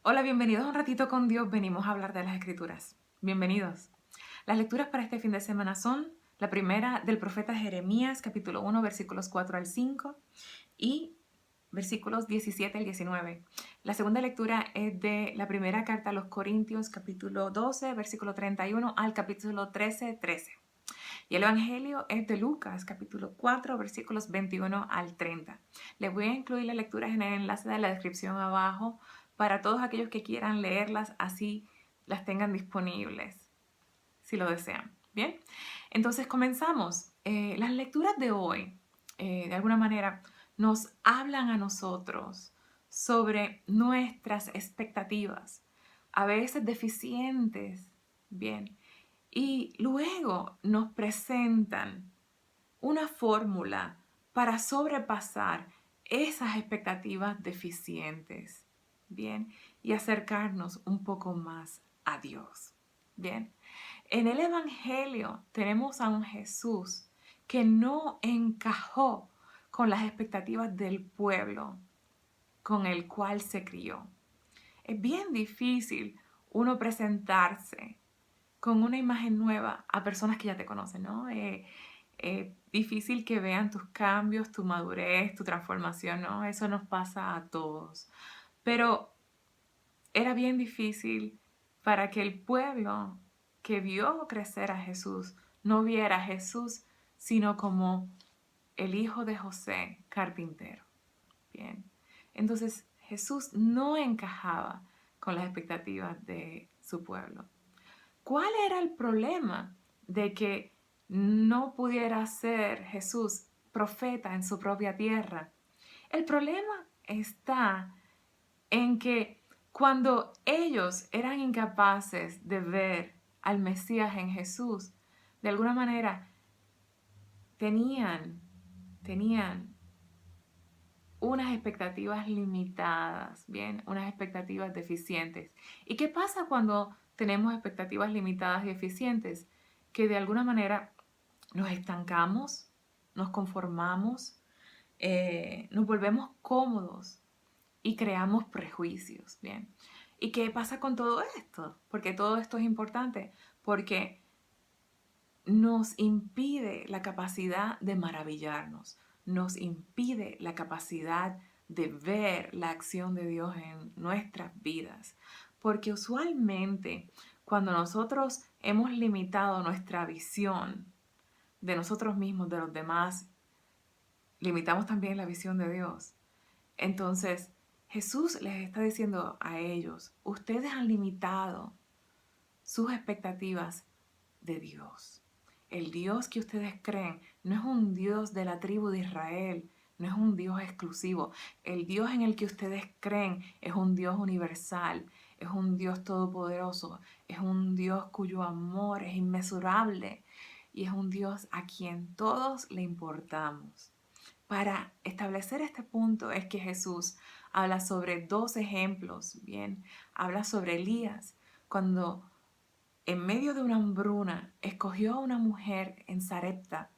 Hola, bienvenidos a Un Ratito con Dios. Venimos a hablar de las Escrituras. Bienvenidos. Las lecturas para este fin de semana son la primera del profeta Jeremías, capítulo 1, versículos 4 al 5 y versículos 17 al 19. La segunda lectura es de la primera carta a los Corintios, capítulo 12, versículo 31 al capítulo 13. Y el Evangelio es de Lucas, capítulo 4, versículos 21 al 30. Les voy a incluir las lecturas en el enlace de la descripción abajo para todos aquellos que quieran leerlas, así las tengan disponibles, si lo desean. Bien, entonces comenzamos. Las lecturas de hoy, de alguna manera, nos hablan a nosotros sobre nuestras expectativas, a veces deficientes, bien, y luego nos presentan una fórmula para sobrepasar esas expectativas deficientes, ¿bien? Y acercarnos un poco más a Dios, ¿bien? En el Evangelio tenemos a un Jesús que no encajó con las expectativas del pueblo con el cual se crió. Es bien difícil uno presentarse con una imagen nueva a personas que ya te conocen, ¿no? Difícil que vean tus cambios, tu madurez, tu transformación, ¿no? Eso nos pasa a todos. Pero era bien difícil para que el pueblo que vio crecer a Jesús no viera a Jesús, sino como el hijo de José, carpintero. Bien. Entonces Jesús no encajaba con las expectativas de su pueblo. ¿Cuál era el problema de que no pudiera ser Jesús profeta en su propia tierra? El problema está en que cuando ellos eran incapaces de ver al Mesías en Jesús, de alguna manera tenían unas expectativas limitadas, ¿bien? Unas expectativas deficientes. ¿Y qué pasa cuando tenemos expectativas limitadas y deficientes? Que de alguna manera nos estancamos, nos conformamos, nos volvemos cómodos y creamos prejuicios, ¿bien? ¿Y qué pasa con todo esto? Porque todo esto es importante, porque nos impide la capacidad de maravillarnos, nos impide la capacidad de ver la acción de Dios en nuestras vidas. Porque usualmente cuando nosotros hemos limitado nuestra visión de nosotros mismos, de los demás, limitamos también la visión de Dios. Entonces, Jesús les está diciendo a ellos, ustedes han limitado sus expectativas de Dios. El Dios que ustedes creen no es un Dios de la tribu de Israel, no es un Dios exclusivo. El Dios en el que ustedes creen es un Dios universal, es un Dios todopoderoso, es un Dios cuyo amor es inmesurable y es un Dios a quien todos le importamos. Para establecer este punto es que Jesús habla sobre dos ejemplos, bien, habla sobre Elías, cuando en medio de una hambruna escogió a una mujer en Sarepta,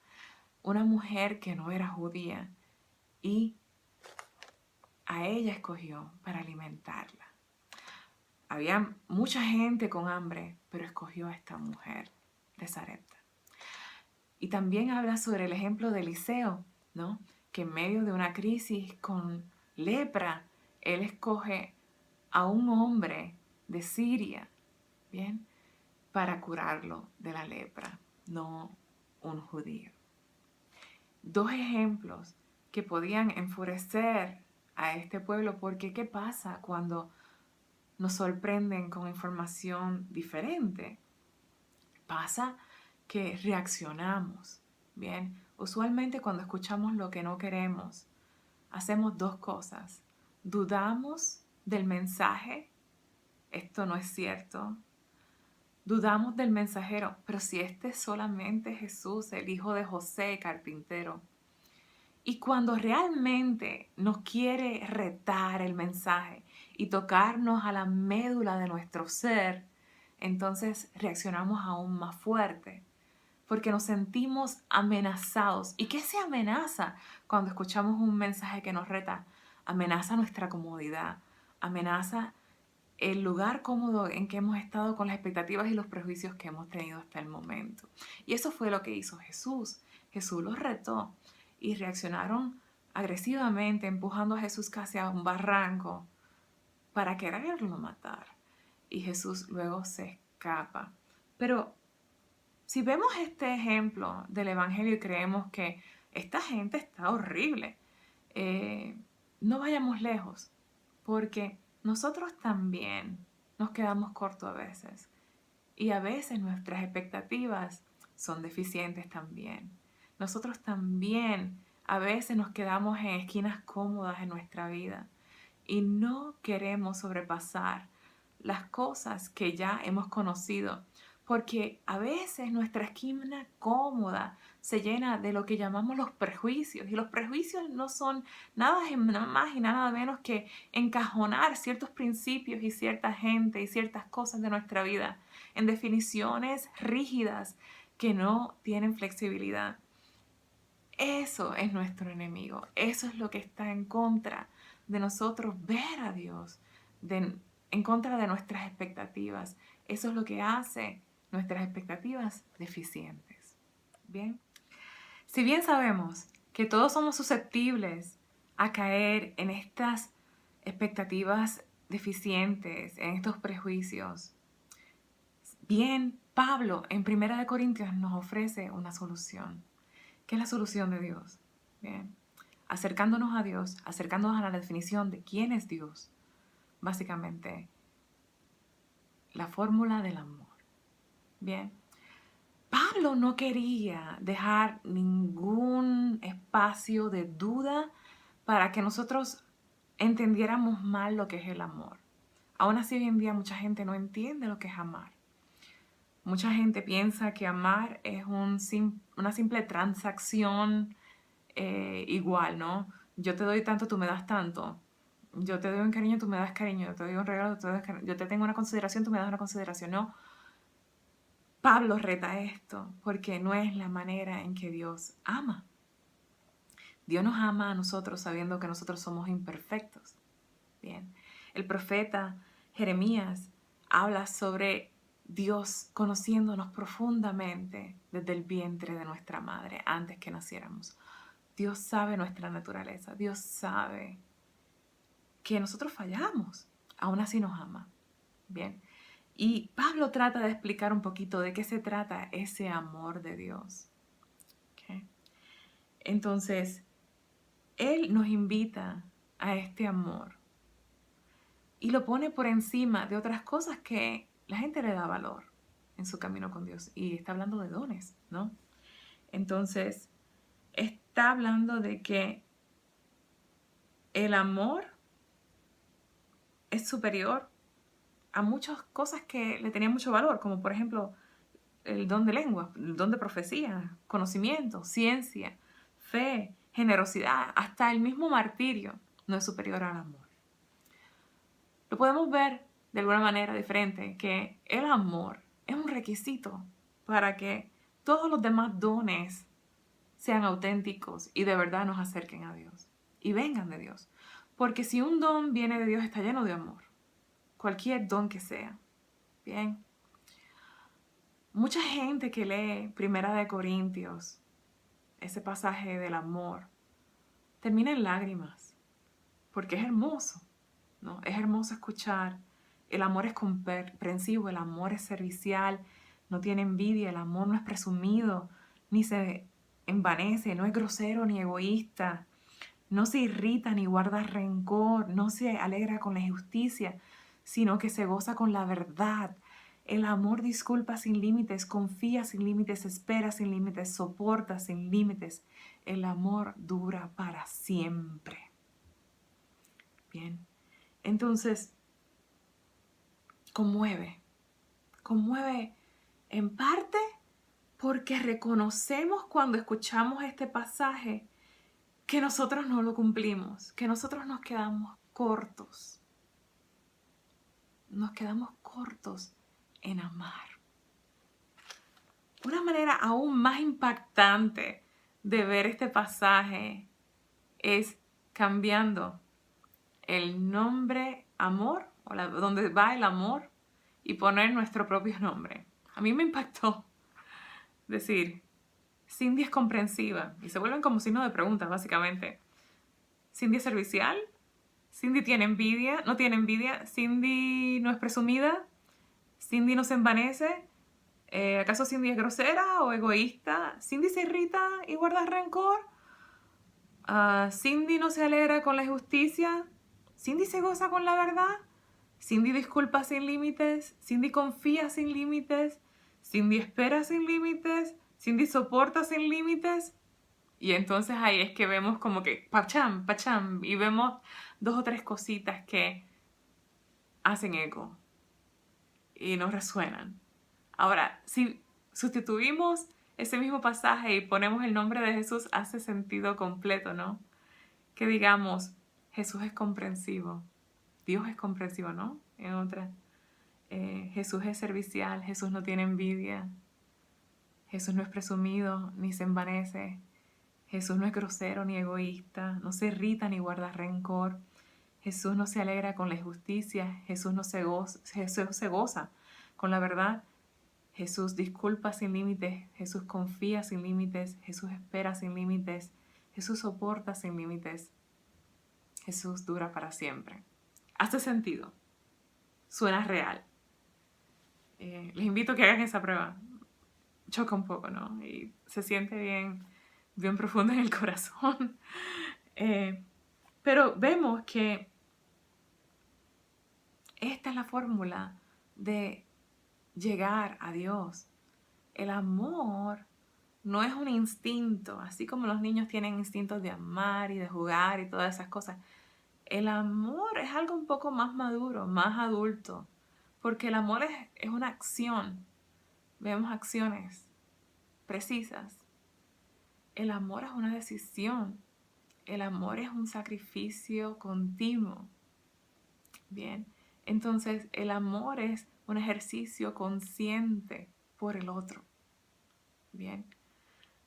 una mujer que no era judía, y a ella escogió para alimentarla. Había mucha gente con hambre, pero escogió a esta mujer de Sarepta. Y también habla sobre el ejemplo de Eliseo, ¿no? Que en medio de una crisis con lepra, él escoge a un hombre de Siria, ¿bien? Para curarlo de la lepra, no un judío. Dos ejemplos que podían enfurecer a este pueblo, porque ¿qué pasa cuando nos sorprenden con información diferente? Pasa que reaccionamos, ¿bien? Usualmente cuando escuchamos lo que no queremos, hacemos dos cosas. Dudamos del mensaje, esto no es cierto. Dudamos del mensajero, pero si este es solamente Jesús, el hijo de José, carpintero. Y cuando realmente nos quiere retar el mensaje y tocarnos a la médula de nuestro ser, entonces reaccionamos aún más fuerte, porque nos sentimos amenazados. ¿Y qué se amenaza cuando escuchamos un mensaje que nos reta? Amenaza nuestra comodidad, amenaza el lugar cómodo en que hemos estado con las expectativas y los prejuicios que hemos tenido hasta el momento. Y eso fue lo que hizo Jesús. Jesús los retó y reaccionaron agresivamente, empujando a Jesús casi a un barranco para quererlo matar. Y Jesús luego se escapa. Pero si vemos este ejemplo del Evangelio y creemos que esta gente está horrible, no vayamos lejos, porque nosotros también nos quedamos cortos a veces. Y a veces nuestras expectativas son deficientes también. Nosotros también a veces nos quedamos en esquinas cómodas en nuestra vida y no queremos sobrepasar las cosas que ya hemos conocido, porque a veces nuestra esquina cómoda se llena de lo que llamamos los prejuicios, y los prejuicios no son nada más y nada menos que encajonar ciertos principios y cierta gente y ciertas cosas de nuestra vida en definiciones rígidas que no tienen flexibilidad. Eso es nuestro enemigo, eso es lo que está en contra de nosotros ver a Dios, en contra de nuestras expectativas. Eso es lo que hace nuestras expectativas deficientes. Bien, si bien sabemos que todos somos susceptibles a caer en estas expectativas deficientes, en estos prejuicios, bien, Pablo en 1 Corintios nos ofrece una solución. ¿Qué es la solución de Dios? Bien, acercándonos a Dios, acercándonos a la definición de quién es Dios. Básicamente, la fórmula del amor. Bien, Pablo no quería dejar ningún espacio de duda para que nosotros entendiéramos mal lo que es el amor. Aún así, hoy en día mucha gente no entiende lo que es amar. Mucha gente piensa que amar es una simple transacción igual, ¿no? Yo te doy tanto, tú me das tanto. Yo te doy un cariño, tú me das cariño. Yo te doy un regalo, tú me das cariño. Yo te tengo una consideración, tú me das una consideración. No, Pablo reta esto porque no es la manera en que Dios ama. Dios nos ama a nosotros sabiendo que nosotros somos imperfectos. Bien, el profeta Jeremías habla sobre Dios conociéndonos profundamente desde el vientre de nuestra madre antes que naciéramos. Dios sabe nuestra naturaleza. Dios sabe que nosotros fallamos. Aún así nos ama. Bien. Y Pablo trata de explicar un poquito de qué se trata ese amor de Dios. ¿Okay? Entonces, Él nos invita a este amor y lo pone por encima de otras cosas que la gente le da valor en su camino con Dios. Y está hablando de dones, ¿no? Entonces, está hablando de que el amor es superior a muchas cosas que le tenían mucho valor, como por ejemplo el don de lengua, el don de profecía, conocimiento, ciencia, fe, generosidad, hasta el mismo martirio no es superior al amor. Lo podemos ver de alguna manera diferente, que el amor es un requisito para que todos los demás dones sean auténticos y de verdad nos acerquen a Dios y vengan de Dios. Porque si un don viene de Dios, está lleno de amor. Cualquier don que sea. Bien. Mucha gente que lee 1 Corintios, ese pasaje del amor, termina en lágrimas. Porque es hermoso, ¿no? Es hermoso escuchar. El amor es comprensivo, el amor es servicial, no tiene envidia, el amor no es presumido, ni se envanece, no es grosero ni egoísta, no se irrita ni guarda rencor, no se alegra con la injusticia, sino que se goza con la verdad. El amor disculpa sin límites, confía sin límites, espera sin límites, soporta sin límites. El amor dura para siempre. Bien, entonces, conmueve en parte porque reconocemos cuando escuchamos este pasaje que nosotros no lo cumplimos, que nosotros nos quedamos cortos en amar. Una manera aún más impactante de ver este pasaje es cambiando el nombre amor o donde va el amor, y poner nuestro propio nombre. A mí me impactó decir, Cindy es comprensiva, y se vuelven como signos de pregunta, básicamente. Cindy es servicial, Cindy tiene envidia, no tiene envidia, Cindy no es presumida, Cindy no se envanece, ¿acaso Cindy es grosera o egoísta? ¿Cindy se irrita y guarda rencor? ¿Cindy no se alegra con la injusticia? ¿Cindy se goza con la verdad? ¿Cindy disculpa sin límites? ¿Cindy confía sin límites? ¿Cindy espera sin límites? ¿Cindy soporta sin límites? Y entonces ahí es que vemos como que pacham, pacham, y vemos 2 o 3 cositas que hacen eco y nos resuenan. Ahora, si sustituimos ese mismo pasaje y ponemos el nombre de Jesús, hace sentido completo, ¿no? Que digamos, Jesús es comprensivo, Dios es comprensivo, ¿no? En otra, Jesús es servicial, Jesús no tiene envidia, Jesús no es presumido ni se envanece, Jesús no es grosero ni egoísta, no se irrita ni guarda rencor, Jesús no se alegra con la injusticia, Jesús se goza con la verdad, Jesús disculpa sin límites, Jesús confía sin límites, Jesús espera sin límites, Jesús soporta sin límites, Jesús dura para siempre. Hace sentido, suena real. Les invito a que hagan esa prueba. Choca un poco, ¿no? Y se siente bien profundo en el corazón. Pero vemos que esta es la fórmula de llegar a Dios. El amor no es un instinto, así como los niños tienen instintos de amar y de jugar y todas esas cosas. El amor es algo un poco más maduro, más adulto, porque el amor es una acción. Vemos acciones precisas. El amor es una decisión. El amor es un sacrificio continuo. Bien, entonces el amor es un ejercicio consciente por el otro. Bien,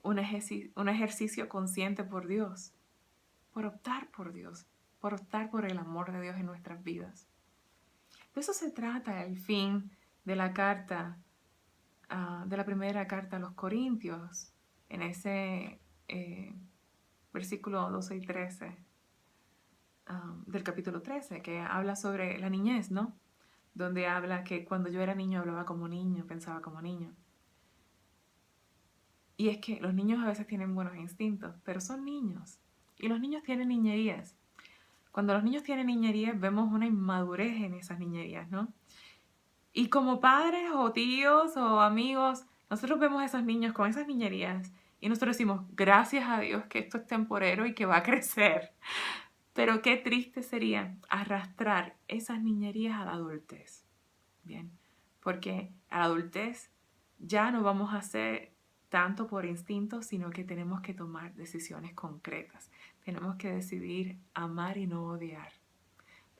un ejercicio consciente por Dios, por optar por Dios, por optar por el amor de Dios en nuestras vidas. De eso se trata el fin de la carta, de la primera carta a los Corintios, en ese versículo 12 y 13 del capítulo 13, que habla sobre la niñez, ¿no? Donde habla que cuando yo era niño hablaba como niño, pensaba como niño. Y es que los niños a veces tienen buenos instintos, pero son niños. Y los niños tienen niñerías. Cuando los niños tienen niñerías, vemos una inmadurez en esas niñerías, ¿no? Y como padres o tíos o amigos, nosotros vemos a esos niños con esas niñerías y nosotros decimos, gracias a Dios que esto es temporero y que va a crecer. Pero qué triste sería arrastrar esas niñerías a la adultez. Bien, porque a la adultez ya no vamos a hacer tanto por instinto, sino que tenemos que tomar decisiones concretas. Tenemos que decidir amar y no odiar.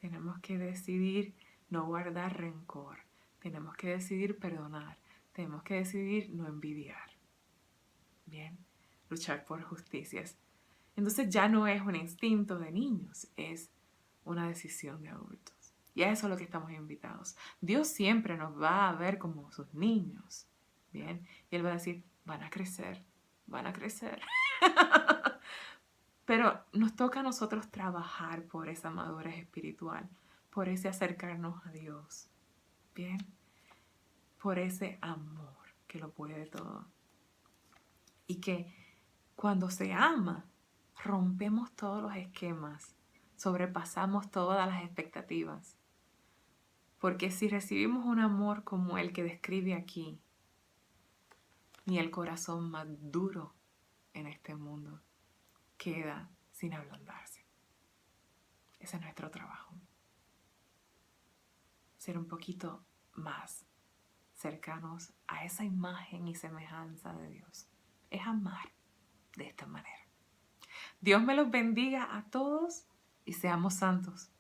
Tenemos que decidir no guardar rencor. Tenemos que decidir perdonar. Tenemos que decidir no envidiar. Bien, luchar por justicias. Entonces ya no es un instinto de niños, es una decisión de adultos. Y a eso es lo que estamos invitados. Dios siempre nos va a ver como sus niños. Bien, y Él va a decir, van a crecer, van a crecer. Pero nos toca a nosotros trabajar por esa madurez espiritual, por ese acercarnos a Dios. Bien, por ese amor que lo puede todo. Y que cuando se ama, rompemos todos los esquemas, sobrepasamos todas las expectativas. Porque si recibimos un amor como el que describe aquí, ni el corazón más duro en este mundo queda sin ablandarse. Ese es nuestro trabajo. Ser un poquito más cercanos a esa imagen y semejanza de Dios. Es amar de esta manera. Dios me los bendiga a todos y seamos santos.